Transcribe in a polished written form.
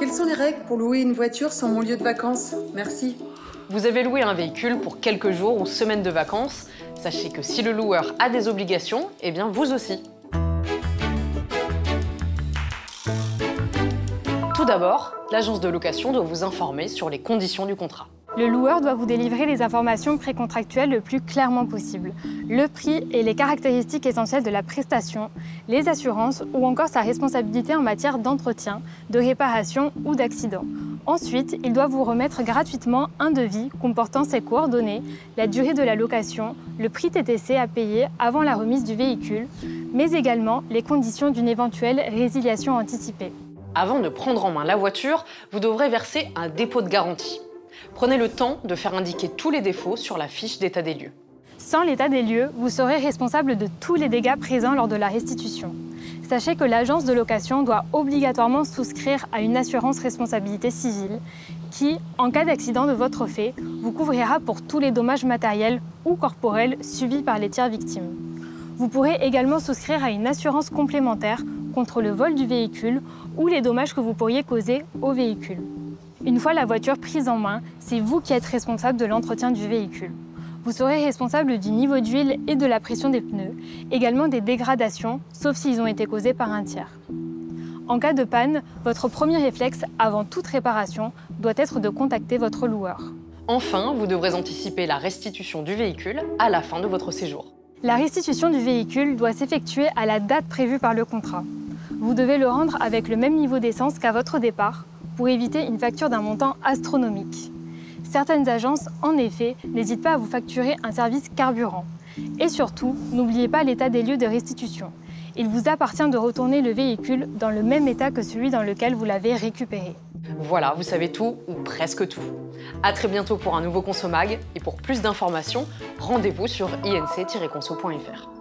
Quelles sont les règles pour louer une voiture sur mon lieu de vacances? Merci. Vous avez loué un véhicule pour quelques jours ou semaines de vacances. Sachez que si le loueur a des obligations, eh bien vous aussi. Tout d'abord, l'agence de location doit vous informer sur les conditions du contrat. Le loueur doit vous délivrer les informations précontractuelles le plus clairement possible. Le prix et les caractéristiques essentielles de la prestation, les assurances ou encore sa responsabilité en matière d'entretien, de réparation ou d'accident. Ensuite, il doit vous remettre gratuitement un devis comportant ses coordonnées, la durée de la location, le prix TTC à payer avant la remise du véhicule, mais également les conditions d'une éventuelle résiliation anticipée. Avant de prendre en main la voiture, vous devrez verser un dépôt de garantie. Prenez le temps de faire indiquer tous les défauts sur la fiche d'état des lieux. Sans l'état des lieux, vous serez responsable de tous les dégâts présents lors de la restitution. Sachez que l'agence de location doit obligatoirement souscrire à une assurance responsabilité civile qui, en cas d'accident de votre fait, vous couvrira pour tous les dommages matériels ou corporels subis par les tiers victimes. Vous pourrez également souscrire à une assurance complémentaire contre le vol du véhicule ou les dommages que vous pourriez causer au véhicule. Une fois la voiture prise en main, c'est vous qui êtes responsable de l'entretien du véhicule. Vous serez responsable du niveau d'huile et de la pression des pneus, également des dégradations, sauf s'ils ont été causés par un tiers. En cas de panne, votre premier réflexe avant toute réparation doit être de contacter votre loueur. Enfin, vous devrez anticiper la restitution du véhicule à la fin de votre séjour. La restitution du véhicule doit s'effectuer à la date prévue par le contrat. Vous devez le rendre avec le même niveau d'essence qu'à votre départ, pour éviter une facture d'un montant astronomique. Certaines agences, en effet, n'hésitent pas à vous facturer un service carburant. Et surtout, n'oubliez pas l'état des lieux de restitution. Il vous appartient de retourner le véhicule dans le même état que celui dans lequel vous l'avez récupéré. Voilà, vous savez tout ou presque tout. À très bientôt pour un nouveau Consomag et pour plus d'informations, rendez-vous sur inc-conso.fr.